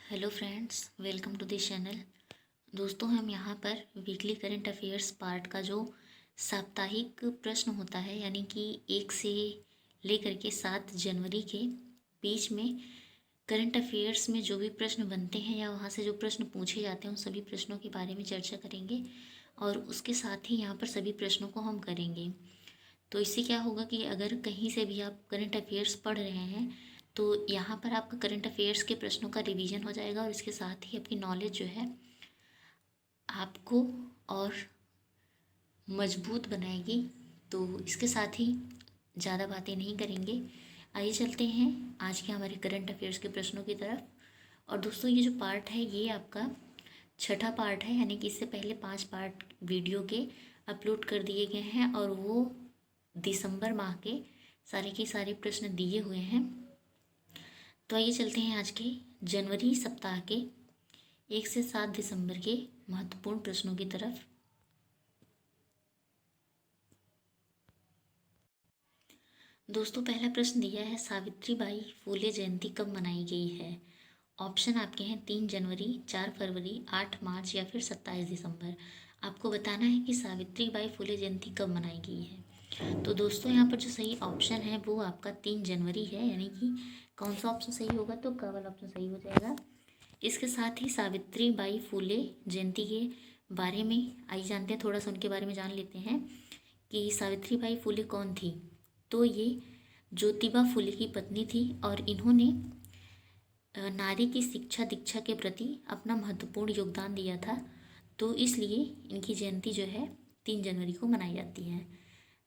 Hello friends, welcome to this channel. दोस्तों, हम यहाँ पर वीकली करंट अफेयर्स पार्ट का जो साप्ताहिक प्रश्न होता है, यानी कि 1 से लेकर के 7 जनवरी के बीच में करंट अफेयर्स में जो भी प्रश्न बनते हैं या वहाँ से जो प्रश्न पूछे जाते हैं, उन सभी प्रश्नों के बारे में चर्चा करेंगे और उसके साथ ही यहाँ पर सभी प्रश्नों को हम करेंगे। तो इससे क्या होगा कि अगर कहीं से भी आप करंट अफेयर्स पढ़ रहे हैं तो यहाँ पर आपका करंट अफेयर्स के प्रश्नों का रिवीजन हो जाएगा और इसके साथ ही आपकी नॉलेज जो है आपको और मजबूत बनाएगी। तो इसके साथ ही ज़्यादा बातें नहीं करेंगे, आइए चलते हैं आज के हमारे करंट अफेयर्स के प्रश्नों की तरफ। और दोस्तों, ये जो पार्ट है ये आपका छठा पार्ट है, यानी कि इससे पहले 5 पार्ट वीडियो के अपलोड कर दिए गए हैं और वो दिसंबर माह के सारे प्रश्न दिए हुए हैं। तो आइए चलते हैं आज के जनवरी सप्ताह के 1 से 7 दिसंबर के महत्वपूर्ण प्रश्नों की तरफ। दोस्तों, पहला प्रश्न दिया है, सावित्रीबाई फूले जयंती कब मनाई गई है? ऑप्शन आपके हैं 3 जनवरी, 4 फरवरी, 8 मार्च या फिर 27 दिसंबर। आपको बताना है कि सावित्रीबाई फूले जयंती कब मनाई गई है। तो दोस्तों, यहाँ पर जो सही ऑप्शन है वो आपका 3 जनवरी है, यानी कि कौन सा ऑप्शन सही होगा? तो क वाला ऑप्शन सही हो जाएगा। इसके साथ ही सावित्रीबाई फूले जयंती के बारे में आइए जानते हैं, थोड़ा सा उनके बारे में जान लेते हैं कि सावित्रीबाई फूले कौन थी। तो ये ज्योतिबा फूले की पत्नी थी और इन्होंने नारी की शिक्षा दीक्षा के प्रति अपना महत्वपूर्ण योगदान दिया था। तो इसलिए इनकी जयंती जो है 3 जनवरी को मनाई जाती है।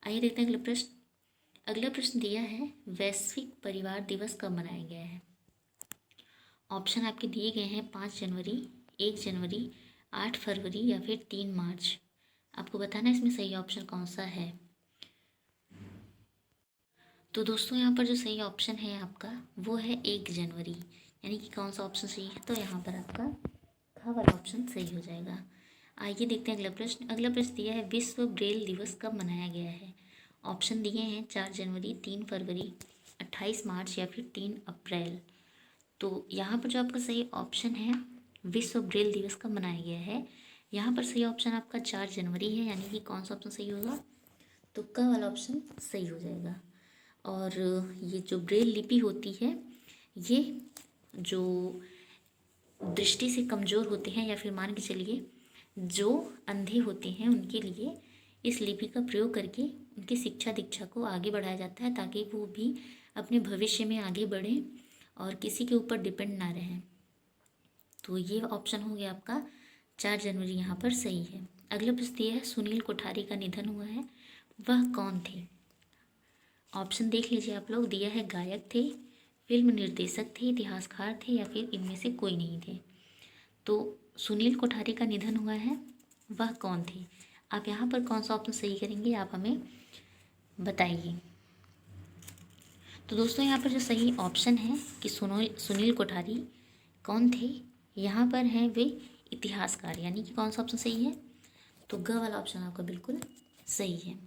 आइए देखते हैं अगला प्रश्न। अगला प्रश्न दिया है, वैश्विक परिवार दिवस कब मनाया गया है? ऑप्शन आपके दिए गए हैं 5 जनवरी, 1 जनवरी, 8 फरवरी या फिर 3 मार्च। आपको बताना है इसमें सही ऑप्शन कौन सा है। तो दोस्तों, यहाँ पर जो सही ऑप्शन है आपका वो है 1 जनवरी, यानी कि कौन सा ऑप्शन सही है? तो यहाँ पर आपका ख वाला ऑप्शन सही हो जाएगा। आइए देखते हैं अगला प्रश्न। अगला प्रश्न दिया है, विश्व ब्रेल दिवस कब मनाया गया है? ऑप्शन दिए हैं 4 जनवरी, 3 फरवरी, 28 मार्च या फिर 3 अप्रैल। तो यहाँ पर जो आपका सही ऑप्शन है, विश्व ब्रेल दिवस कब मनाया गया है, यहाँ पर सही ऑप्शन आपका 4 जनवरी है, यानी कि कौन सा ऑप्शन सही होगा? तो क वाला ऑप्शन सही हो जाएगा। और ये जो ब्रेल लिपि होती है, ये जो दृष्टि से कमज़ोर होते हैं या फिर मान के चलिए जो अंधे होते हैं, उनके लिए इस लिपि का प्रयोग करके उनकी शिक्षा दीक्षा को आगे बढ़ाया जाता है, ताकि वो भी अपने भविष्य में आगे बढ़ें और किसी के ऊपर डिपेंड ना रहें। तो ये ऑप्शन हो गया आपका 4 जनवरी यहाँ पर सही है। अगला प्रश्न दिया है, सुनील कोठारी का निधन हुआ है, वह कौन थे? ऑप्शन देख लीजिए आप लोग। दिया है, गायक थे, फिल्म निर्देशक थे, इतिहासकार थे या फिर इनमें से कोई नहीं थे। तो सुनील कोठारी का निधन हुआ है, वह कौन थे? आप यहाँ पर कौन सा ऑप्शन सही करेंगे, आप हमें बताइए। तो दोस्तों, यहाँ पर जो सही ऑप्शन है कि सुनील कोठारी कौन थे, यहाँ पर हैं वे इतिहासकार, यानी कि कौन सा ऑप्शन सही है? तो ग वाला ऑप्शन आपका बिल्कुल सही है।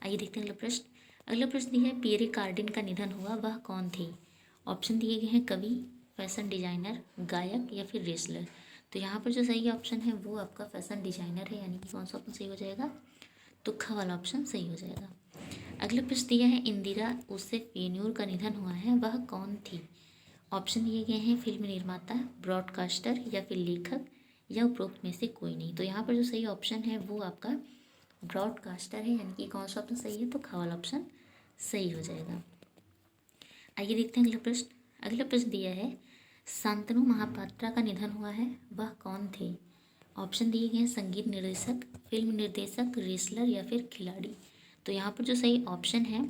आइए देखते हैं अगला प्रश्न। अगला प्रश्न दिया है, पियरे कार्डिन का निधन हुआ, वह कौन थे? ऑप्शन दिए गए हैं, कवि, फैशन डिजाइनर, गायक या फिर रेसलर। तो यहाँ पर जो सही ऑप्शन है वो आपका फैशन डिजाइनर है, यानी कि कौन सा ऑप्शन सही हो जाएगा? तो ख वाला ऑप्शन सही हो जाएगा। अगला प्रश्न दिया है, इंदिरा उर्सफ येन्योर का निधन हुआ है, वह कौन थी? ऑप्शन दिए गए हैं, फिल्म निर्माता, ब्रॉडकास्टर या फिर लेखक या उपरोक्त में से कोई नहीं। तो यहाँ पर जो सही ऑप्शन है वो आपका ब्रॉडकास्टर है, यानी कि कौन सा ऑप्शन सही है? तो ख वाला ऑप्शन सही हो जाएगा। आइए देखते हैं अगला प्रश्न। अगला प्रश्न दिया है, शांतनु महापात्रा का निधन हुआ है, वह कौन थे? ऑप्शन दिए गए हैं, संगीत निर्देशक, फिल्म निर्देशक, रेसलर या फिर खिलाड़ी। तो यहाँ पर जो सही ऑप्शन है,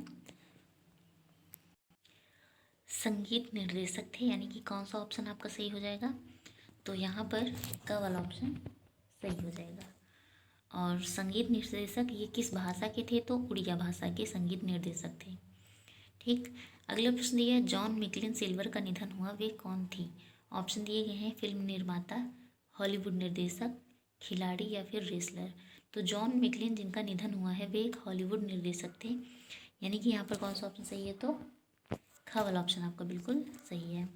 संगीत निर्देशक थे, यानी कि कौन सा ऑप्शन आपका सही हो जाएगा? तो यहाँ पर क वाला ऑप्शन सही हो जाएगा। और संगीत निर्देशक ये किस भाषा के थे? तो उड़िया भाषा के संगीत निर्देशक थे। ठीक। अगला प्रश्न दिया है, जॉन मिकलिन सिल्वर का निधन हुआ, वे कौन थी? ऑप्शन दिए गए हैं, फिल्म निर्माता, हॉलीवुड निर्देशक, खिलाड़ी या फिर रेसलर। तो जॉन मिकलिन जिनका निधन हुआ है वे एक हॉलीवुड निर्देशक थे, यानी कि यहाँ पर कौन सा ऑप्शन सही है? तो ख वाला ऑप्शन आपका बिल्कुल सही है।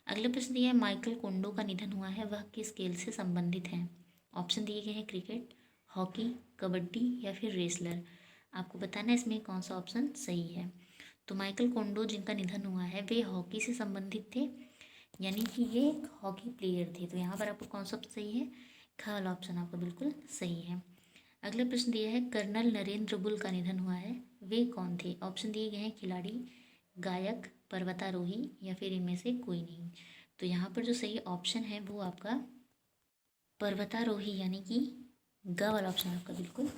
अगला प्रश्न दिया है माइकल कोंडो का निधन हुआ है, वह किस खेल से संबंधित हैं। ऑप्शन दिए गए हैं क्रिकेट, हॉकी, कबड्डी या फिर रेसलर। आपको बताना है इसमें कौन सा ऑप्शन सही है। तो माइकल कोंडो जिनका निधन हुआ है वे हॉकी से संबंधित थे, यानी कि ये एक हॉकी प्लेयर थे। तो यहाँ पर आपको कौन सा ऑप्शन सही है, ख वाला ऑप्शन आपका बिल्कुल सही है। अगला प्रश्न दिया है कर्नल नरेंद्र बुल का निधन हुआ है, वे कौन थे। ऑप्शन दिए गए हैं खिलाड़ी, गायक, पर्वतारोही या फिर इनमें से कोई नहीं। तो यहाँ पर जो सही ऑप्शन है वो आपका पर्वतारोही यानी कि ग वाला ऑप्शन आपका बिल्कुल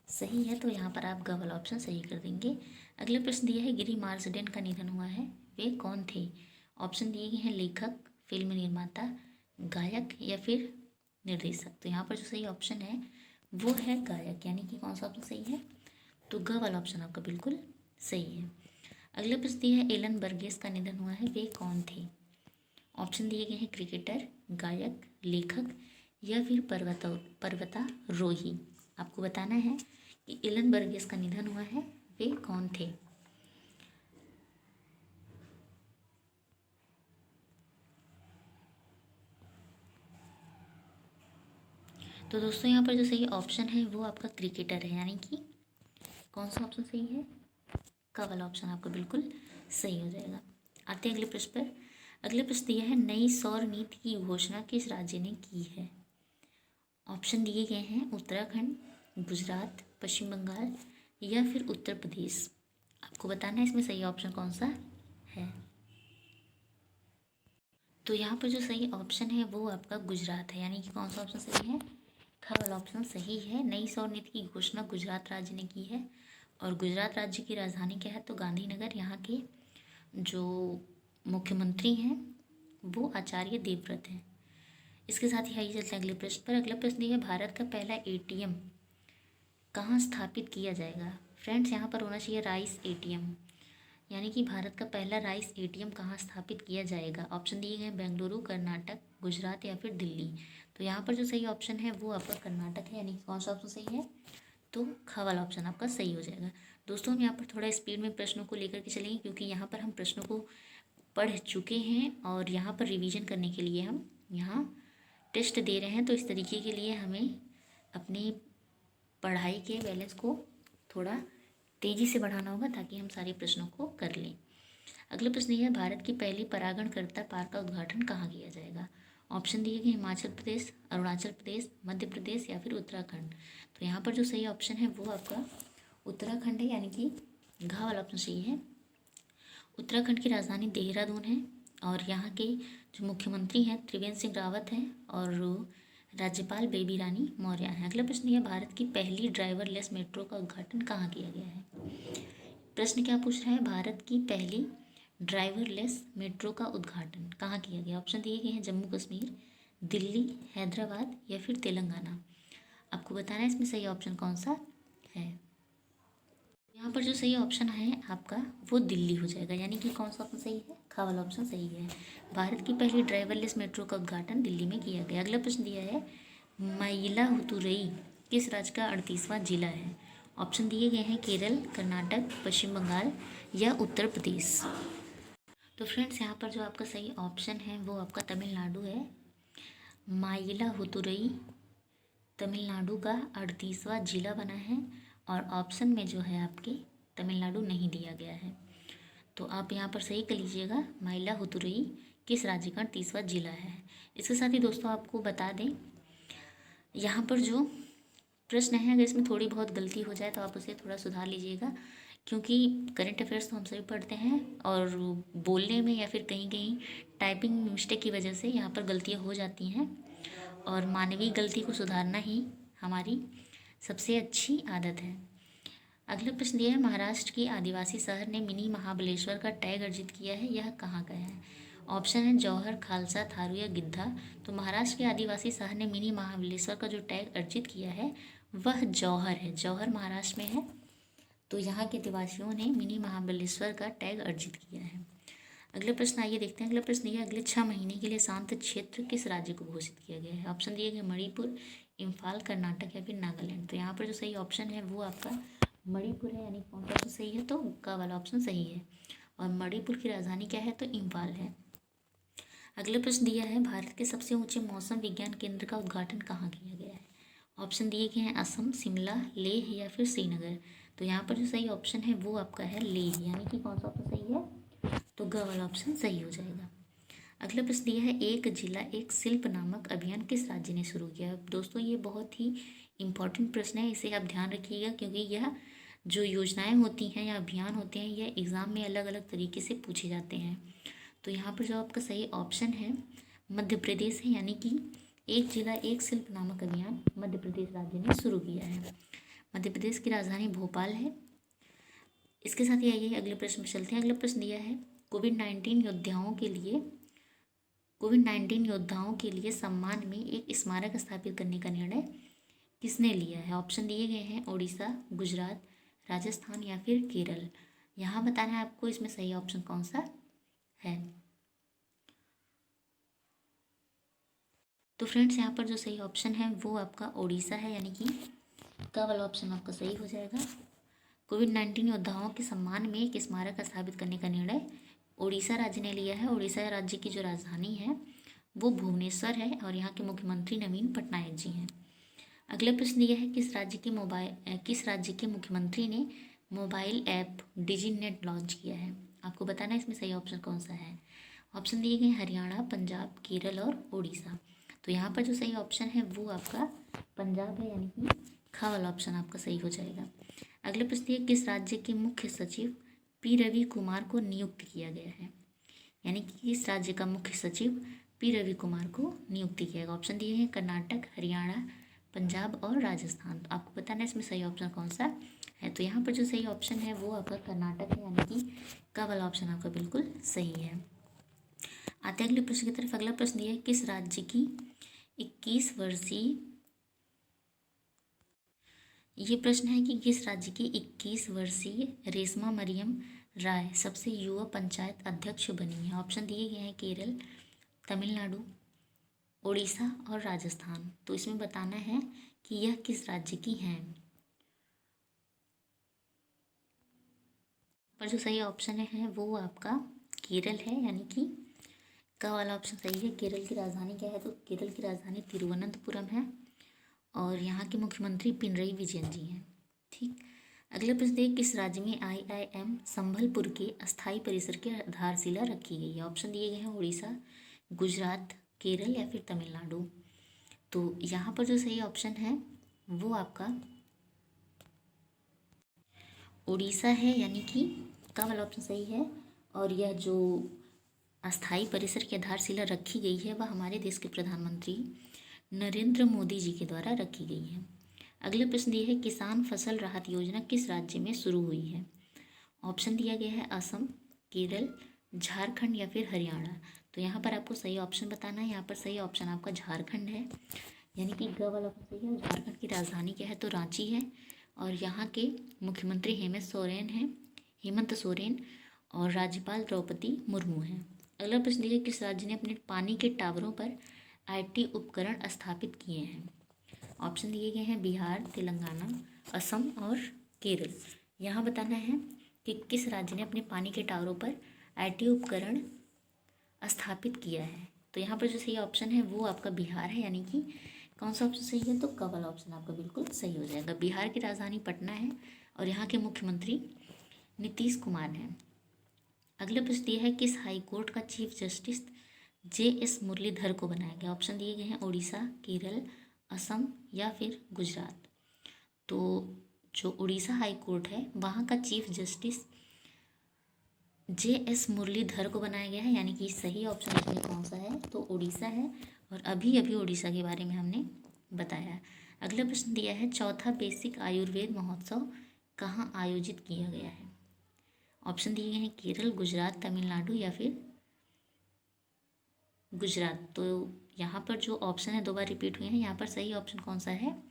सही है। तो यहाँ पर आप ग वाला ऑप्शन सही कर देंगे। अगला प्रश्न दिया है गिरी मार्सडेन का निधन हुआ है, वे कौन थे। ऑप्शन दिए गए हैं लेखक, फिल्म निर्माता, गायक या फिर निर्देशक। तो यहाँ पर जो सही ऑप्शन है वो है गायक, यानी कि कौन सा ऑप्शन सही है, तो ग वाला ऑप्शन आपका बिल्कुल सही है। अगला प्रश्न दिया है एलन बर्गेस का निधन हुआ है, वे कौन थे। ऑप्शन दिए गए हैं क्रिकेटर, गायक, लेखक या फिर पर्वतारोही। आपको बताना है कि एलन बर्गेस का निधन हुआ है, वे कौन थे। तो दोस्तों यहाँ पर जो सही ऑप्शन है वो आपका क्रिकेटर है, यानी कि कौन सा ऑप्शन सही है, का वाला ऑप्शन आपका बिल्कुल सही हो जाएगा। आते हैं अगले प्रश्न पर। अगले प्रश्न दिया है नई सौर नीति की घोषणा किस राज्य ने की है। ऑप्शन दिए गए हैं उत्तराखंड, गुजरात, पश्चिम बंगाल या फिर उत्तर प्रदेश। आपको बताना है इसमें सही ऑप्शन कौन सा है। तो यहाँ पर जो सही ऑप्शन है वो आपका गुजरात है, यानी कि कौन सा ऑप्शन सही है, ख वाला ऑप्शन सही है। नई सौर नीति की घोषणा गुजरात राज्य ने की है और गुजरात राज्य की राजधानी क्या है, तो गांधीनगर। यहाँ के जो मुख्यमंत्री हैं वो आचार्य देवव्रत हैं। इसके साथ ही आइए चलते हैं अगले प्रश्न पर। अगला प्रश्न ये है भारत का पहला एटीएम कहाँ स्थापित किया जाएगा। फ्रेंड्स यहाँ पर होना चाहिए राइस एटीएम, यानी कि भारत का पहला राइस एटीएम कहाँ स्थापित किया जाएगा। ऑप्शन दिए गए बेंगलुरु, कर्नाटक, गुजरात या फिर दिल्ली। तो यहाँ पर जो सही ऑप्शन है वो आपका कर्नाटक है, यानी कि कौन सा ऑप्शन सही है, तो ख वाला ऑप्शन आपका सही हो जाएगा। दोस्तों हम यहाँ पर थोड़ा स्पीड में प्रश्नों को लेकर के चलेंगे, क्योंकि यहाँ पर हम प्रश्नों को पढ़ चुके हैं और यहाँ पर रिवीजन करने के लिए हम यहाँ टेस्ट दे रहे हैं। तो इस तरीके के लिए हमें अपनी पढ़ाई के बैलेंस को थोड़ा तेज़ी से बढ़ाना होगा ताकि हम सारे प्रश्नों को कर लें। अगला प्रश्न यह है भारत की पहली परागणकर्ता पार्क का उद्घाटन कहाँ किया जाएगा। ऑप्शन दिए गए हिमाचल प्रदेश, अरुणाचल प्रदेश, मध्य प्रदेश या फिर उत्तराखंड। तो यहाँ पर जो सही ऑप्शन है वो आपका उत्तराखंड है, यानी कि घ वाला ऑप्शन सही है। उत्तराखंड की राजधानी देहरादून है और यहाँ के जो मुख्यमंत्री हैं त्रिवेंद्र सिंह रावत हैं और राज्यपाल बेबी रानी मौर्य हैं। अगला प्रश्न यह भारत की पहली ड्राइवरलेस मेट्रो का उद्घाटन कहाँ किया गया है। प्रश्न क्या पूछ रहा है, भारत की पहली ड्राइवरलेस मेट्रो का उद्घाटन कहाँ किया गया। ऑप्शन दिए गए हैं जम्मू कश्मीर, दिल्ली, हैदराबाद या फिर तेलंगाना। आपको बताना है इसमें सही ऑप्शन कौन सा है। यहाँ पर जो सही ऑप्शन है आपका वो दिल्ली हो जाएगा, यानी कि कौन सा ऑप्शन सही है, खा वाला ऑप्शन सही है। भारत की पहली ड्राइवरलेस मेट्रो का उद्घाटन दिल्ली में किया गया। अगला प्रश्न दिया है मयिलादुथुरई किस राज्य का 38वां जिला है। ऑप्शन दिए गए हैं केरल, कर्नाटक, पश्चिम बंगाल या उत्तर प्रदेश। तो फ्रेंड्स यहाँ पर जो आपका सही ऑप्शन है वो आपका तमिलनाडु है। मयिलादुथुरई तमिलनाडु का 38वां जिला बना है और ऑप्शन में जो है आपके तमिलनाडु नहीं दिया गया है। तो आप यहाँ पर सही कर लीजिएगा, मयिलादुथुरई किस राज्य का 38वां जिला है। इसके साथ ही दोस्तों आपको बता दें यहाँ पर जो प्रश्न है अगर इसमें थोड़ी बहुत गलती हो जाए तो आप उसे थोड़ा सुधार लीजिएगा, क्योंकि करंट अफेयर्स तो हम सभी पढ़ते हैं और बोलने में या फिर कहीं कहीं टाइपिंग मिस्टेक की वजह से यहाँ पर गलतियाँ हो जाती हैं और मानवीय गलती को सुधारना ही हमारी सबसे अच्छी आदत है। अगला प्रश्न दिया है महाराष्ट्र की आदिवासी शहर ने मिनी महाबलेश्वर का टैग अर्जित किया है, यह कहाँ का है। ऑप्शन है जौहर, खालसा, थारू या गिद्धा। तो महाराष्ट्र के आदिवासी शहर ने मिनी महाबलेश्वर का जो टैग अर्जित किया है वह जौहर है। जौहर महाराष्ट्र में है, तो यहाँ के आदिवासियों ने मिनी महाबलेश्वर का टैग अर्जित किया है। अगला प्रश्न आइए देखते हैं। अगला प्रश्न ये अगले 6 महीने के लिए शांत क्षेत्र किस राज्य को घोषित किया गया है। ऑप्शन दिए गए मणिपुर, इम्फाल, कर्नाटक या फिर नागालैंड। तो यहाँ पर जो सही ऑप्शन है वो आपका मणिपुर है, यानी कौन सा ऑप्शन सही है, तो का वाला ऑप्शन सही है। और मणिपुर की राजधानी क्या है, तो इम्फाल है। अगला प्रश्न दिया है, भारत के सबसे ऊंचे मौसम विज्ञान केंद्र का उद्घाटन कहाँ किया गया है? ऑप्शन दिए गए हैं असम, शिमला, लेह या फिर श्रीनगर। तो यहाँ पर जो सही ऑप्शन है वो आपका है लेह, यानी कि कौन सा ऑप्शन सही है? तो ग वाला ऑप्शन सही हो जाएगा। अगला प्रश्न दिया है, एक जिला एक शिल्प नामक अभियान किस राज्य ने शुरू किया? दोस्तों ये बहुत ही इम्पॉर्टेंट प्रश्न है, इसे आप ध्यान रखिएगा, क्योंकि यह जो योजनाएं होती हैं या अभियान होते हैं यह एग्ज़ाम में अलग अलग तरीके से पूछे जाते हैं। तो यहाँ पर जो आपका सही ऑप्शन है मध्य प्रदेश है, यानी कि एक जिला एक शिल्प नामक अभियान मध्य प्रदेश राज्य ने शुरू किया है। मध्य प्रदेश की राजधानी भोपाल है। इसके साथ ही आइए अगले प्रश्न में चलते हैं। अगला प्रश्न दिया है, कोविड-19 योद्धाओं के लिए सम्मान में एक स्मारक स्थापित करने का निर्णय किसने लिया है? ऑप्शन दिए गए हैं उड़ीसा, गुजरात, राजस्थान या फिर केरल। यहाँ बताना है आपको इसमें सही ऑप्शन कौन सा है। तो फ्रेंड्स यहाँ पर जो सही ऑप्शन है वो आपका उड़ीसा है, यानी कि का वाला ऑप्शन आपका सही हो जाएगा। कोविड-19 योद्धाओं के सम्मान में एक स्मारक स्थापित करने का निर्णय उड़ीसा राज्य ने लिया है। उड़ीसा राज्य की जो राजधानी है वो भुवनेश्वर है और यहाँ के मुख्यमंत्री नवीन पटनायक जी हैं। अगला प्रश्न यह है, किस राज्य के मुख्यमंत्री ने मोबाइल ऐप डिजिनेट लॉन्च किया है? आपको बताना है इसमें सही ऑप्शन कौन सा है। ऑप्शन दिए गए हरियाणा, पंजाब, केरल और उड़ीसा। तो यहाँ पर जो सही ऑप्शन है वो आपका पंजाब है, यानी कि खा वाला ऑप्शन आपका सही हो जाएगा। अगला प्रश्न है, किस राज्य के मुख्य सचिव पी रवि कुमार को नियुक्त किया गया है? यानी कि किस राज्य का मुख्य सचिव पी रवि कुमार को नियुक्ति किया गया? ऑप्शन दिए हैं कर्नाटक, हरियाणा, पंजाब और राजस्थान। तो आपको बताना है इसमें सही ऑप्शन कौन सा है। तो यहाँ पर जो सही ऑप्शन है वो आपका कर्नाटक है, यानी कि का वाला ऑप्शन आपका बिल्कुल सही है। आते अगले प्रश्न की तरफ। अगला प्रश्न दिया है, किस राज्य की 21 वर्षीय ये प्रश्न है कि किस राज्य की 21 वर्षीय रेशमा मरियम राय सबसे युवा पंचायत अध्यक्ष बनी है? ऑप्शन दिए गए हैं केरल, तमिलनाडु, उड़ीसा और राजस्थान। तो इसमें बताना है कि यह किस राज्य की हैं। पर जो सही ऑप्शन है वो आपका केरल है, यानी कि का वाला ऑप्शन सही है। केरल की राजधानी क्या है? तो केरल की राजधानी तिरुवनंतपुरम है और यहाँ के मुख्यमंत्री पिनरई विजयन जी हैं। ठीक। अगला प्रश्न देखिए, किस राज्य में IIM संभलपुर के अस्थायी परिसर की आधारशिला रखी गई है? ऑप्शन दिए गए हैं उड़ीसा, गुजरात, केरल या फिर तमिलनाडु। तो यहाँ पर जो सही ऑप्शन है वो आपका उड़ीसा है, यानी कि का वाला ऑप्शन सही है। और यह जो अस्थायी परिसर की आधारशिला रखी गई है वह हमारे देश के प्रधानमंत्री नरेंद्र मोदी जी के द्वारा रखी गई है। अगला प्रश्न दिया है, किसान फसल राहत योजना किस राज्य में शुरू हुई है? ऑप्शन दिया गया है असम, केरल, झारखंड या फिर हरियाणा। तो यहाँ पर आपको सही ऑप्शन बताना है। यहाँ पर सही ऑप्शन आपका झारखंड है, यानी कि ग वाला ऑप्शन सही है। झारखंड की राजधानी क्या है? तो रांची है और यहाँ के मुख्यमंत्री हेमंत सोरेन और राज्यपाल द्रौपदी मुर्मू हैं। अगला प्रश्न दिया है, किस राज्य ने अपने पानी के टावरों पर IT उपकरण स्थापित किए हैं? ऑप्शन दिए गए हैं बिहार, तेलंगाना, असम और केरल। यहाँ बताना है कि किस राज्य ने अपने पानी के टावरों पर IT उपकरण स्थापित किया है। तो यहाँ पर जो सही ऑप्शन है वो आपका बिहार है, यानी कि कौन सा ऑप्शन सही है? तो क वाला ऑप्शन आपका बिल्कुल सही हो जाएगा। बिहार की राजधानी पटना है और यहाँ के मुख्यमंत्री नीतीश कुमार हैं। अगला प्रश्न दिया है, किस हाई कोर्ट का चीफ जस्टिस JS मुरलीधर को बनाया गया? ऑप्शन दिए गए हैं उड़ीसा, केरल, असम या फिर गुजरात। तो जो उड़ीसा हाई कोर्ट है वहाँ का चीफ जस्टिस JS मुरलीधर को बनाया गया है, यानी कि सही ऑप्शन इसमें कौन सा है? तो उड़ीसा है और अभी अभी उड़ीसा के बारे में हमने बताया। अगला प्रश्न दिया है, चौथा बेसिक आयुर्वेद महोत्सव कहाँ आयोजित किया गया है? ऑप्शन दिए गए हैं केरल, गुजरात, तमिलनाडु या फिर गुजरात। तो यहाँ पर जो ऑप्शन है दो बार रिपीट हुए हैं, यहाँ पर सही ऑप्शन कौन सा है?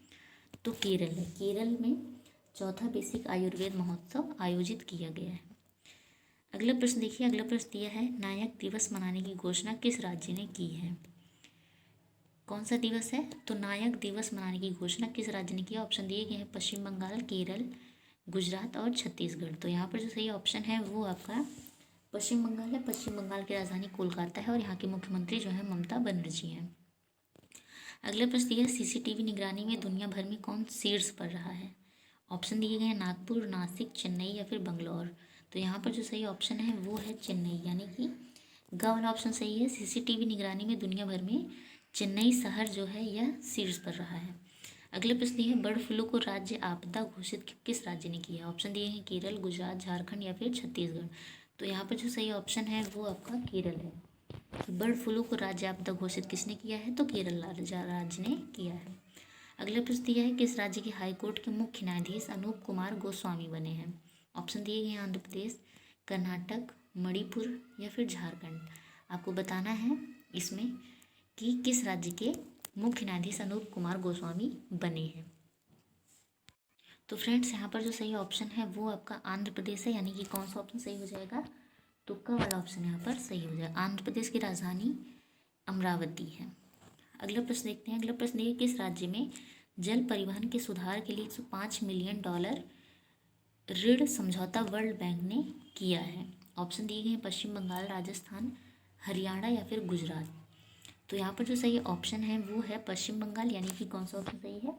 तो केरल है। केरल में चौथा बेसिक आयुर्वेद महोत्सव आयोजित किया गया है। अगला प्रश्न देखिए। अगला प्रश्न दिया है, नायक दिवस मनाने की घोषणा किस राज्य ने की है? कौन सा दिवस है? तो नायक दिवस मनाने की घोषणा किस राज्य ने किया? ऑप्शन दिए गए हैं पश्चिम बंगाल, केरल, गुजरात और छत्तीसगढ़। तो यहाँ पर जो सही ऑप्शन है वो आपका पश्चिम बंगाल है, पश्चिम बंगाल की राजधानी कोलकाता है और यहाँ की मुख्यमंत्री जो है ममता बनर्जी हैं। अगला प्रश्न है सीसीटीवी निगरानी में दुनिया भर में कौन शीर्ष पर रहा है? ऑप्शन दिए गए हैं नागपुर, नासिक, चेन्नई या फिर बंगलौर। तो यहाँ पर जो सही ऑप्शन है वो है चेन्नई, यानी कि ग वाला ऑप्शन सही है। सीसीटीवी निगरानी में दुनिया भर में चेन्नई शहर जो है यह शीर्ष पर रहा है। अगले प्रश्न है बर्ड फ्लू को राज्य आपदा घोषित किस राज्य ने किया? ऑप्शन दिए हैं केरल, गुजरात, झारखंड या फिर छत्तीसगढ़। तो यहाँ पर जो सही ऑप्शन है वो आपका केरल है। कि बर्ड फ्लू को राज्य आपदा घोषित किसने किया है? तो केरल राज्य ने किया है। अगला प्रश्न दिया है किस राज्य के हाईकोर्ट के मुख्य न्यायाधीश अनूप कुमार गोस्वामी बने हैं? ऑप्शन दिए गए आंध्र प्रदेश, कर्नाटक, मणिपुर या फिर झारखंड। आपको बताना है इसमें कि किस राज्य के मुख्य न्यायाधीश अनूप कुमार गोस्वामी बने हैं। तो फ्रेंड्स यहाँ पर जो सही ऑप्शन है वो आपका आंध्र प्रदेश है, यानी कि कौन सा ऑप्शन सही हो जाएगा? तुक्का वाला ऑप्शन यहाँ पर सही हो जाएगा। आंध्र प्रदेश की राजधानी अमरावती है। अगला प्रश्न देखते हैं। अगला प्रश्न है किस राज्य में जल परिवहन के सुधार के लिए $105 मिलियन ऋण समझौता वर्ल्ड बैंक ने किया है? ऑप्शन दिए गए हैं पश्चिम बंगाल, राजस्थान, हरियाणा या फिर गुजरात। तो यहाँ पर जो सही ऑप्शन है वो है पश्चिम बंगाल, यानी कि कौन सा ऑप्शन सही है?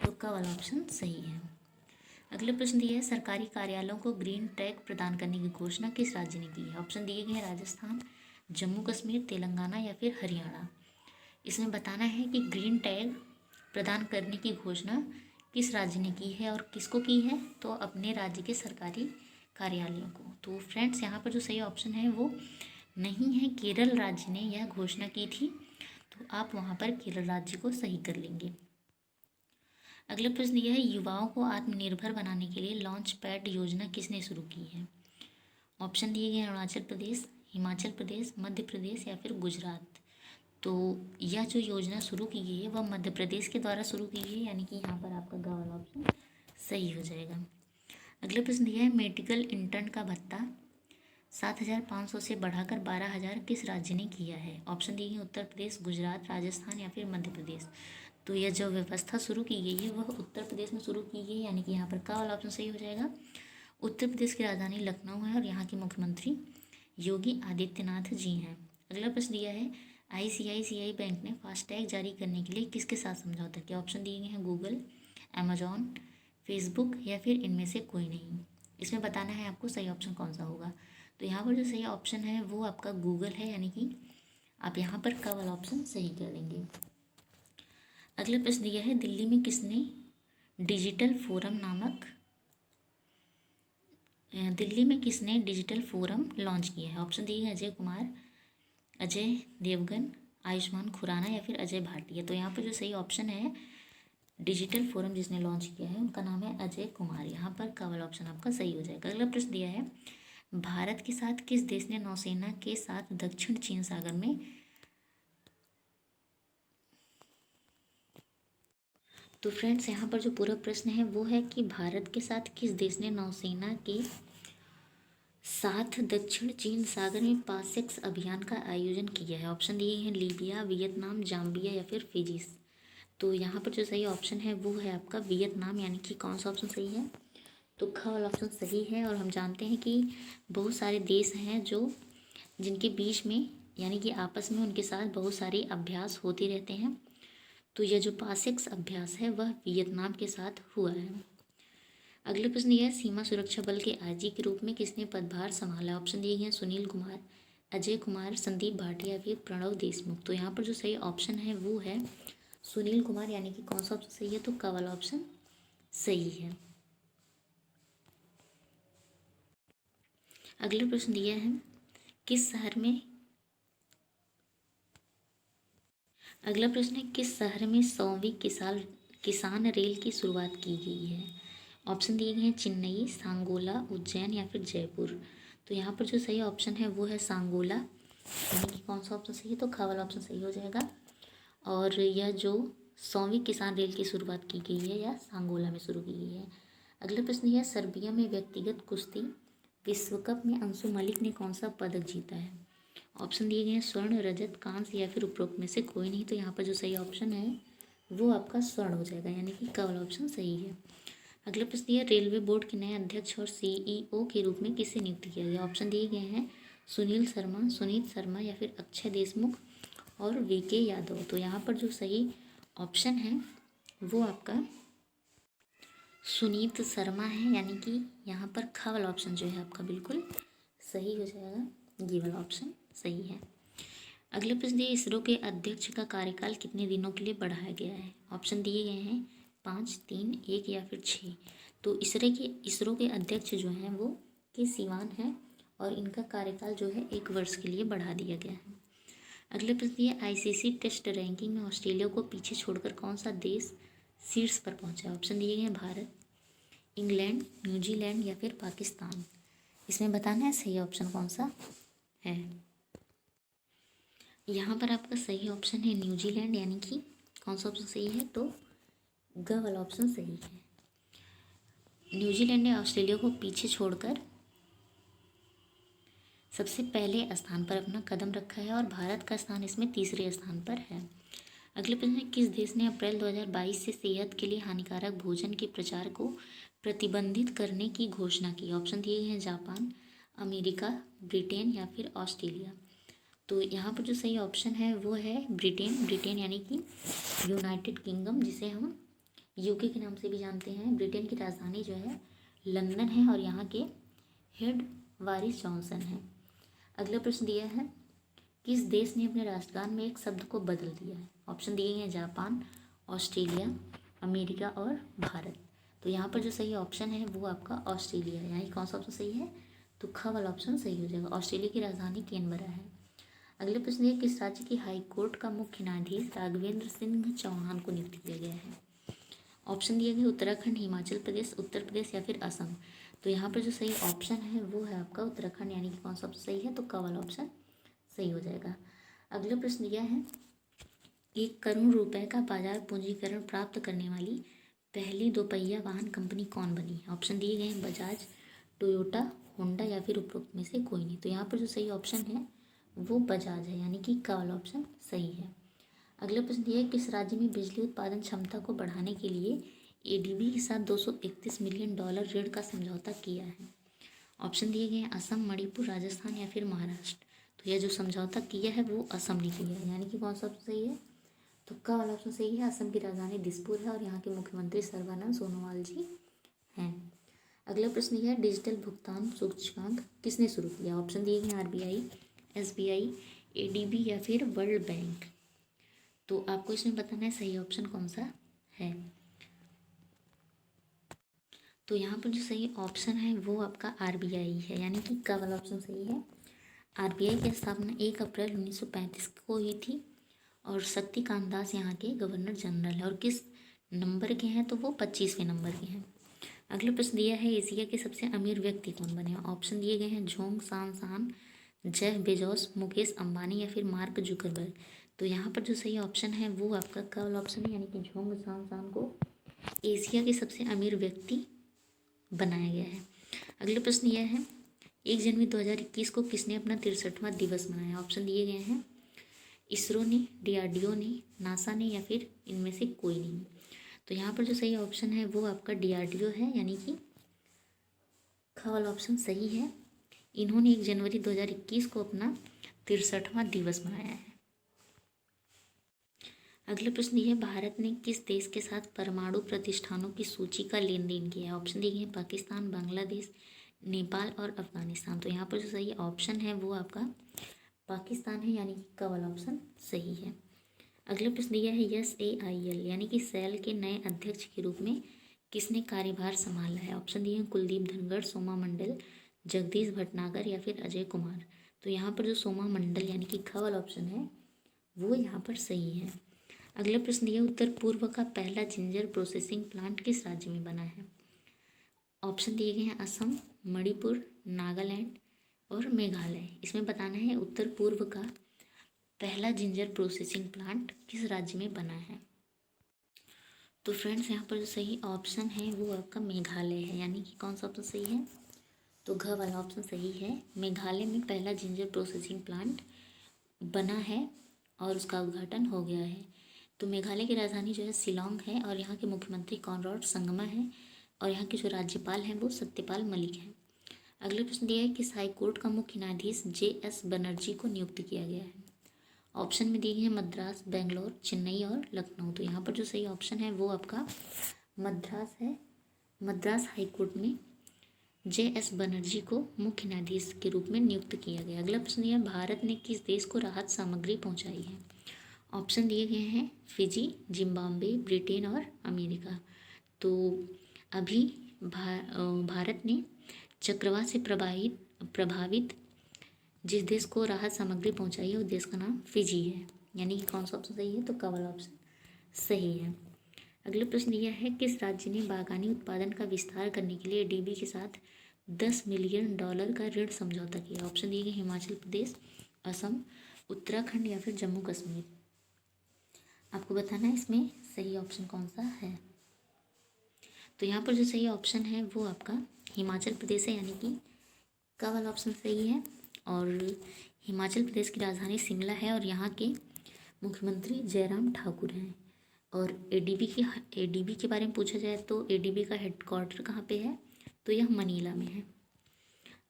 तुक्का वाला ऑप्शन सही है। अगला प्रश्न दिया है सरकारी कार्यालयों को ग्रीन टैग प्रदान करने की घोषणा किस राज्य ने की है? ऑप्शन दिए गए हैं राजस्थान, जम्मू कश्मीर, तेलंगाना या फिर हरियाणा। इसमें बताना है कि ग्रीन टैग प्रदान करने की घोषणा किस राज्य ने की है और किसको की है? तो अपने राज्य के सरकारी कार्यालयों को। तो फ्रेंड्स यहाँ पर जो सही ऑप्शन है वो नहीं है, केरल राज्य ने यह घोषणा की थी। तो आप वहाँ पर केरल राज्य को सही कर लेंगे। अगला प्रश्न यह है युवाओं को आत्मनिर्भर बनाने के लिए लॉन्च पैड योजना किसने शुरू की है? ऑप्शन दिए गए अरुणाचल प्रदेश, हिमाचल प्रदेश, मध्य प्रदेश या फिर गुजरात। तो यह जो योजना शुरू की गई है वह मध्य प्रदेश के द्वारा शुरू की गई है, यानी कि यहाँ पर आपका ग वाला ऑप्शन सही हो जाएगा। अगला प्रश्न दिया है मेडिकल इंटर्न का भत्ता 7,500 से बढ़ाकर 12,000 किस राज्य ने किया है? ऑप्शन दिए हैं उत्तर प्रदेश, गुजरात, राजस्थान या फिर मध्य प्रदेश। तो यह जो व्यवस्था शुरू की गई है वह उत्तर प्रदेश में शुरू की गई है, यानी कि यहाँ पर का वाला ऑप्शन सही हो जाएगा। उत्तर प्रदेश की राजधानी लखनऊ है और यहाँ के मुख्यमंत्री योगी आदित्यनाथ जी हैं। अगला प्रश्न दिया है ICICI बैंक ने फास्टैग जारी करने के लिए किसके साथ समझौता किया? ऑप्शन दिए गए हैं गूगल, अमेजॉन, फेसबुक या फिर इनमें से कोई नहीं। इसमें बताना है आपको सही ऑप्शन कौन सा होगा। तो यहाँ पर जो सही ऑप्शन है वो आपका गूगल है, यानी कि आप यहाँ पर का वाला ऑप्शन सही कर देंगे। अगला प्रश्न दिया है दिल्ली में किसने डिजिटल फोरम लॉन्च किया है? ऑप्शन दिए हैं अजय कुमार, अजय देवगन, आयुष्मान खुराना या फिर अजय भाटिया। तो यहाँ पर जो सही ऑप्शन है डिजिटल फोरम जिसने लॉन्च किया है उनका नाम है अजय कुमार। यहाँ पर का वाला ऑप्शन आपका सही हो जाएगा। अगला प्रश्न दिया है भारत के साथ किस देश ने नौसेना के साथ दक्षिण चीन सागर में तो फ्रेंड्स यहाँ पर जो पूरा प्रश्न है वो है कि भारत के साथ किस देश ने नौसेना के साथ दक्षिण चीन सागर में पासेक्स अभियान का आयोजन किया है? ऑप्शन दिए हैं लीबिया, वियतनाम, जाम्बिया या फिर फिजी। तो यहाँ पर जो सही ऑप्शन है वो है आपका वियतनाम, यानी कि कौन सा ऑप्शन सही है? तो ख वाला ऑप्शन सही है। और हम जानते हैं कि बहुत सारे देश हैं जो जिनके बीच में यानी कि आपस में उनके साथ बहुत सारे अभ्यास होते रहते हैं। तो यह जो पासेक्स अभ्यास है वह वियतनाम के साथ हुआ है। अगले प्रश्न यह सीमा सुरक्षा बल के आईजी के रूप में किसने पदभार संभाला? ऑप्शन दिए हैं सुनील कुमार, अजय कुमार, संदीप भाटिया या फिर प्रणव देशमुख। तो यहाँ पर जो सही ऑप्शन है वो है सुनील कुमार, यानी कि कौन सा ऑप्शन सही है? तो का वाला ऑप्शन सही है। अगला प्रश्न दिया है किस शहर में अगला प्रश्न है किस शहर में 100वीं किसान रेल की शुरुआत की गई है? ऑप्शन दिए गए हैं चेन्नई, सांगोला, उज्जैन या फिर जयपुर। तो यहाँ पर जो सही ऑप्शन है वो है सांगोला, यानी कि कौन सा ऑप्शन सही है? तो ख वाला ऑप्शन सही हो जाएगा। और यह जो 100वीं किसान रेल की शुरुआत की गई है यह सांगोला में शुरू की गई है। अगला प्रश्न यह सर्बिया में व्यक्तिगत कुश्ती विश्व कप में अंशु मलिक ने कौन सा पदक जीता है? ऑप्शन दिए गए हैं स्वर्ण, रजत, कांस्य या फिर उपरोक्त में से कोई नहीं। तो यहाँ पर जो सही ऑप्शन है वो आपका स्वर्ण हो जाएगा, यानी कि क वाला ऑप्शन सही है। अगला प्रश्न दिया, रेलवे बोर्ड के नए अध्यक्ष और सीईओ के रूप में किसे नियुक्त किया गया। ऑप्शन दिए गए हैं सुनील शर्मा, सुनीत शर्मा या फिर अक्षय देशमुख और वीके यादव। तो यहाँ पर जो सही ऑप्शन है वो आपका सुनीत शर्मा है, यानी कि यहाँ पर ख वाला ऑप्शन जो है आपका बिल्कुल सही हो जाएगा, ये वाला ऑप्शन सही है। अगले प्रश्न दिए, इसरो के अध्यक्ष का कार्यकाल कितने दिनों के लिए बढ़ाया गया है। ऑप्शन दिए गए हैं 5, 3, 1 या फिर 6। तो इसरो के अध्यक्ष जो हैं वो के सिवान हैं और इनका कार्यकाल जो है 1 वर्ष के लिए बढ़ा दिया गया है। अगले प्रश्न दिए, आईसीसी टेस्ट रैंकिंग में ऑस्ट्रेलिया को पीछे छोड़कर कौन सा देश शीर्ष पर पहुंचा। ऑप्शन दिए गए हैं भारत, इंग्लैंड, न्यूजीलैंड या फिर पाकिस्तान। इसमें बताना है सही ऑप्शन कौन सा है। यहाँ पर आपका सही ऑप्शन है न्यूजीलैंड, यानी कि कौन सा ऑप्शन सही है, तो ग वाला ऑप्शन सही है। न्यूजीलैंड ने ऑस्ट्रेलिया को पीछे छोड़कर सबसे पहले स्थान पर अपना कदम रखा है और भारत का स्थान इसमें तीसरे स्थान पर है। अगले प्रश्न है, किस देश ने अप्रैल 2022 से सेहत के लिए हानिकारक भोजन के प्रचार को प्रतिबंधित करने की घोषणा की। ऑप्शन दिए गए हैं जापान, अमेरिका, ब्रिटेन या फिर ऑस्ट्रेलिया। तो यहाँ पर जो सही ऑप्शन है वो है ब्रिटेन यानी कि यूनाइटेड किंगडम, जिसे हम यूके के नाम से भी जानते हैं। ब्रिटेन की राजधानी जो है लंदन है और यहाँ के हेड बोरिस जॉनसन है। अगला प्रश्न दिया है, किस देश ने अपने राष्ट्रगान में एक शब्द को बदल दिया है। ऑप्शन दिए गए हैं जापान, ऑस्ट्रेलिया, अमेरिका और भारत। तो यहाँ पर जो सही ऑप्शन है वो आपका ऑस्ट्रेलिया है, यानी कौन सा ऑप्शन सही है, तो ख वाला ऑप्शन सही हो जाएगा। ऑस्ट्रेलिया की राजधानी कैनबरा है। अगले प्रश्न है, किस राज्य की हाई कोर्ट का मुख्य न्यायाधीश राघवेंद्र सिंह चौहान को नियुक्त किया गया है। ऑप्शन दिए गए उत्तराखंड, हिमाचल प्रदेश, उत्तर प्रदेश या फिर असम। तो यहाँ पर जो सही ऑप्शन है वो है आपका उत्तराखंड, यानी कि कौन सा ऑप्शन सही है, तो क वाला ऑप्शन सही हो जाएगा। अगला प्रश्न दिया है, 1 करोड़ रुपए का बाजार पूंजीकरण प्राप्त करने वाली पहली दोपहिया वाहन कंपनी कौन बनी। ऑप्शन दिए गए हैं बजाज, टोयोटा, होंडा या फिर उपरोक्त में से कोई नहीं। तो यहाँ पर जो सही ऑप्शन है वो बजाज है, यानी कि क वाला ऑप्शन सही है। अगला प्रश्न दिया है, किस राज्य में बिजली उत्पादन क्षमता को बढ़ाने के लिए एडीबी के साथ $231 मिलियन ऋण का समझौता किया है। ऑप्शन दिए गए हैं असम, मणिपुर, राजस्थान या फिर महाराष्ट्र। तो यह जो समझौता किया है वो असम ने किया है, यानी कि कौन सा ऑप्शन सही है, तो क वाला ऑप्शन सही है। असम की राजधानी दिसपुर है और यहाँ के मुख्यमंत्री सर्बानंद सोनोवाल जी हैं। अगला प्रश्न यह है, डिजिटल भुगतान सूचकांक किसने शुरू किया। ऑप्शन दिए गए आरबीआई, एसबीआई, एडीबी या फिर वर्ल्ड बैंक। तो आपको इसमें बताना है सही ऑप्शन कौन सा है। तो यहाँ पर जो सही ऑप्शन है वो आपका आरबीआई है, यानी कि क वाला ऑप्शन सही है। आरबीआई की स्थापना 1 अप्रैल 1935 को हुई थी और शक्तिकांत दास यहाँ के गवर्नर जनरल है और किस नंबर के हैं, तो वो 25वें नंबर के हैं। अगला प्रश्न दिया है, एशिया के सबसे अमीर व्यक्ति कौन बने। ऑप्शन दिए गए हैं जोंग सान, जेफ बेजोस, मुकेश अंबानी या फिर मार्क जुकरबर्ग। तो यहाँ पर जो सही ऑप्शन है वो आपका क वाला ऑप्शन है, यानी कि जोंग सान को एशिया के सबसे अमीर व्यक्ति बनाया गया है। अगला प्रश्न यह है, 1 जनवरी 2021 को किसने अपना 63वां दिवस मनाया। ऑप्शन दिए गए हैं इसरो ने, डीआरडीओ ने, नासा ने या फिर इनमें से कोई नहीं। तो यहाँ पर जो सही ऑप्शन है वो आपका डीआरडीओ है, यानी कि ख वाला ऑप्शन सही है। इन्होंने 1 जनवरी 2021 को अपना 63वां दिवस मनाया है। अगला प्रश्न ये है, भारत ने किस देश के साथ परमाणु प्रतिष्ठानों की सूची का लेन देन किया है। ऑप्शन दिए गए हैं पाकिस्तान, बांग्लादेश, नेपाल और अफगानिस्तान। तो यहाँ पर जो सही ऑप्शन है वो आपका पाकिस्तान है, यानी कि क वाला ऑप्शन सही है। अगला प्रश्न दिया है, SAIL यानी कि सेल के नए अध्यक्ष के रूप में किसने कार्यभार संभाला है। ऑप्शन दिए हैं कुलदीप धनखड़, सोमा मंडल, जगदीश भटनागर या फिर अजय कुमार। तो यहाँ पर जो सोमा मंडल यानी कि ख वाला ऑप्शन है वो यहाँ पर सही है। अगला प्रश्न दिया, उत्तर पूर्व का पहला जिंजर प्रोसेसिंग प्लांट किस राज्य में बना है। ऑप्शन दिए गए हैं असम, मणिपुर, नागालैंड और मेघालय। इसमें बताना है उत्तर पूर्व का पहला जिंजर प्रोसेसिंग प्लांट किस राज्य में बना है। तो फ्रेंड्स यहाँ पर जो सही ऑप्शन है वो आपका मेघालय है, यानी कि कौन सा ऑप्शन सही है, तो घ वाला ऑप्शन सही है। मेघालय में पहला जिंजर प्रोसेसिंग प्लांट बना है और उसका उद्घाटन हो गया है। तो मेघालय की राजधानी जो है शिलोंग है और यहाँ के मुख्यमंत्री कॉनराड संगमा है। और यहाँ के जो राज्यपाल हैं वो सत्यपाल मलिक हैं। अगला प्रश्न दिया है किस हाई कोर्ट का मुख्य न्यायाधीश JS बनर्जी को नियुक्त किया गया है। ऑप्शन में दिए गए हैं मद्रास, बेंगलोर, चेन्नई और लखनऊ। तो यहाँ पर जो सही ऑप्शन है वो आपका मद्रास है। मद्रास हाई कोर्ट में JS बनर्जी को मुख्य न्यायाधीश के रूप में नियुक्त किया गया। अगला प्रश्न यह भारत ने किस देश को राहत सामग्री पहुंचाई है। ऑप्शन दिए गए हैं फिजी, जिम्बाब्वे, ब्रिटेन और अमेरिका। तो अभी भारत ने चक्रवात से प्रभावित जिस देश को राहत सामग्री पहुंचाई है उस देश का नाम फिजी है। यानी कि कौन सा ऑप्शन सही है, तो क वाला ऑप्शन सही है। अगला प्रश्न यह है किस राज्य ने बागानी उत्पादन का विस्तार करने के लिए ADB के साथ $10 मिलियन का ऋण समझौता किया। ऑप्शन दिए गए हिमाचल प्रदेश, असम, उत्तराखंड या फिर जम्मू कश्मीर। आपको बताना है इसमें सही ऑप्शन कौन सा है। तो यहाँ पर जो सही ऑप्शन है वो आपका हिमाचल प्रदेश है, यानी कि का वाला ऑप्शन सही है। और हिमाचल प्रदेश की राजधानी शिमला है और यहाँ के मुख्यमंत्री जयराम ठाकुर हैं। और ADB के बारे में पूछा जाए तो ADB का हेडक्वार्टर कहाँ पे है, तो यह मनीला में है।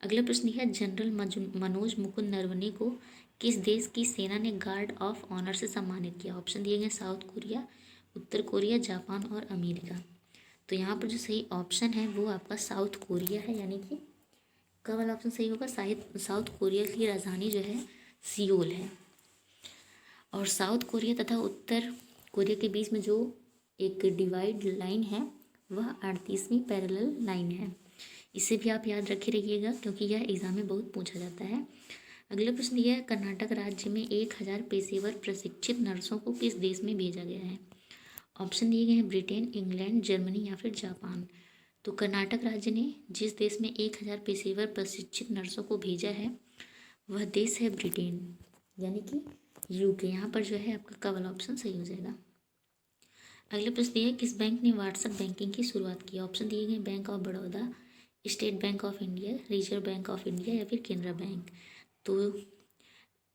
अगला प्रश्न है जनरल मनोज मुकुंद नरवणे को किस देश की सेना ने गार्ड ऑफ ऑनर से सम्मानित किया। ऑप्शन दिए गए साउथ कोरिया, उत्तर कोरिया, जापान और अमेरिका। तो यहाँ पर जो सही ऑप्शन है वो आपका साउथ कोरिया है, यानी कि का वाला ऑप्शन सही होगा। साउथ कोरिया की राजधानी जो है सियोल है। और साउथ कोरिया तथा उत्तर कोरिया के बीच में जो एक डिवाइड लाइन है वह 38वीं पैरेलल लाइन है। इसे भी आप याद रखे रहिएगा क्योंकि यह एग्जाम में बहुत पूछा जाता है। अगला प्रश्न यह है कर्नाटक राज्य में 1000 पेशेवर प्रशिक्षित नर्सों को किस देश में भेजा गया है। ऑप्शन दिए गए हैं ब्रिटेन, इंग्लैंड, जर्मनी या फिर जापान। तो कर्नाटक राज्य ने जिस देश में 1000 पेशेवर प्रशिक्षित नर्सों को भेजा है वह देश है ब्रिटेन, यानी कि UK। यहाँ पर जो है आपका का वाला ऑप्शन सही हो जाएगा। अगला प्रश्न दिया है किस बैंक ने व्हाट्सएप बैंकिंग की शुरुआत की। ऑप्शन दिए गए bank of Baroda, state bank of India, reserve bank of India या फिर केनरा बैंक। तो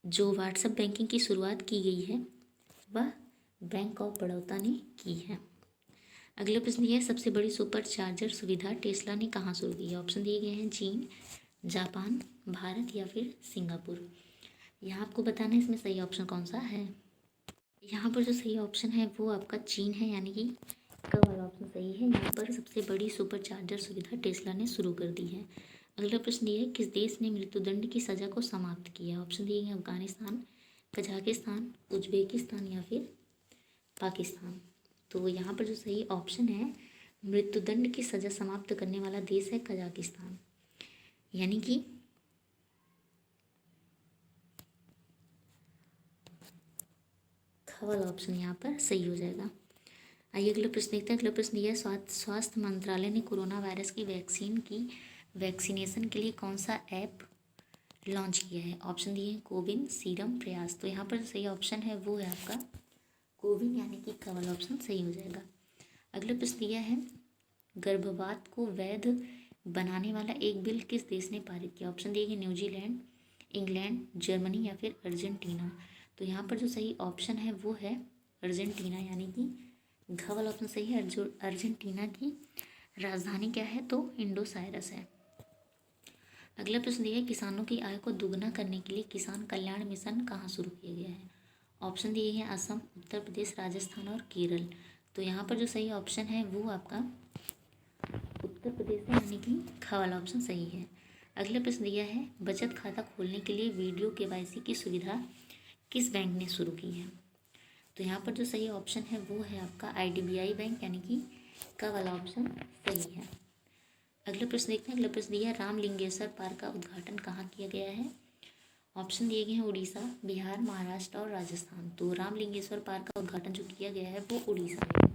जो व्हाट्सएप बैंकिंग की शुरुआत की गई है वह बैंक ऑफ बड़ौदा ने की है। अगला प्रश्न यह है सबसे बड़ी सुपर चार्जर सुविधा टेस्ला ने कहाँ शुरू की है। ऑप्शन दिए गए हैं चीन, जापान, भारत या फिर सिंगापुर। यहाँ आपको बताना है इसमें सही ऑप्शन कौन सा है। यहाँ पर जो सही ऑप्शन है वो आपका चीन है, यानी कि का वाला ऑप्शन सही है। यहाँ पर सबसे बड़ी सुपर चार्जर सुविधा टेस्ला ने शुरू कर दी है। अगला प्रश्न ये है किस देश ने मृत्युदंड की सज़ा को समाप्त किया। ऑप्शन दिए हैं अफगानिस्तान, कजाकिस्तान, उज्बेकिस्तान या फिर पाकिस्तान। तो यहाँ पर जो सही ऑप्शन है मृत्युदंड की सज़ा समाप्त करने वाला देश है कजाकिस्तान, यानी कि वाला ऑप्शन यहाँ पर सही हो जाएगा। आइए अगला प्रश्न देखते हैं। अगला प्रश्न यह स्वास्थ्य मंत्रालय ने कोरोना वायरस की वैक्सीन की वैक्सीनेशन के लिए कौन सा ऐप लॉन्च किया है। ऑप्शन दिए हैं कोविन, सीरम, प्रयास। तो यहाँ पर जो सही ऑप्शन है वो है आपका कोविन, यानी कि का वाला ऑप्शन सही हो जाएगा। अगला प्रश्न दिया है गर्भपात को वैध बनाने वाला एक बिल किस देश ने पारित किया। ऑप्शन दिए गए न्यूजीलैंड, इंग्लैंड, जर्मनी या फिर अर्जेंटीना। तो यहाँ पर जो सही ऑप्शन है वो है अर्जेंटीना, यानी कि घ वाला ऑप्शन सही है। अर्जेंटीना की राजधानी क्या है, तो इंडोसाइरस है। अगला प्रश्न दिया है किसानों की आय को दुगना करने के लिए किसान कल्याण मिशन कहाँ शुरू किया गया है। ऑप्शन दिए हैं असम, उत्तर प्रदेश, राजस्थान और केरल। तो यहाँ पर जो सही ऑप्शन है वो आपका उत्तर प्रदेश है, यानी कि ख वाला ऑप्शन सही है। अगला प्रश्न दिया है बचत खाता खोलने के लिए वीडियो KYC की सुविधा किस बैंक ने शुरू की है। तो यहाँ पर जो सही ऑप्शन है वो है आपका IDBI बैंक, यानी कि का वाला ऑप्शन सही है। अगला प्रश्न देखते हैं। अगला प्रश्न दिया है रामलिंगेश्वर पार्क का उद्घाटन कहाँ किया गया है। ऑप्शन दिए गए हैं उड़ीसा, बिहार, महाराष्ट्र और राजस्थान। तो रामलिंगेश्वर पार्क का उद्घाटन जो किया गया है वो उड़ीसा में,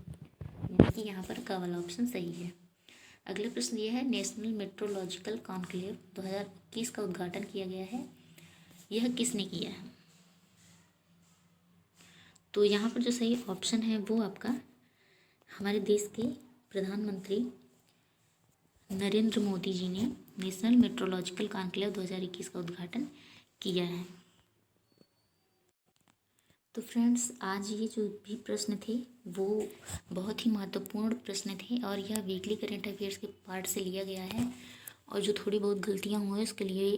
यानी कि यहाँ पर का वाला ऑप्शन सही है। अगला प्रश्न यह है नेशनल मेट्रोलॉजिकल कॉन्क्लेव 2021 का उद्घाटन किया गया है, यह किसने किया है। तो यहाँ पर जो सही ऑप्शन है वो आपका हमारे देश के प्रधानमंत्री नरेंद्र मोदी जी ने नेशनल मेट्रोलॉजिकल कॉन्क्लेव 2021 का उद्घाटन किया है। तो फ्रेंड्स, आज ये जो भी प्रश्न थे वो बहुत ही महत्वपूर्ण प्रश्न थे और यह वीकली करंट अफेयर्स के पार्ट से लिया गया है। और जो थोड़ी बहुत गलतियाँ हुई उसके लिए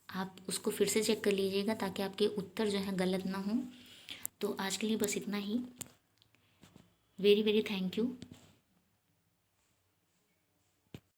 आप उसको फिर से चेक कर लीजिएगा ताकि आपके उत्तर जो हैं गलत ना हो। तो आज के लिए बस इतना ही। Very very thank you.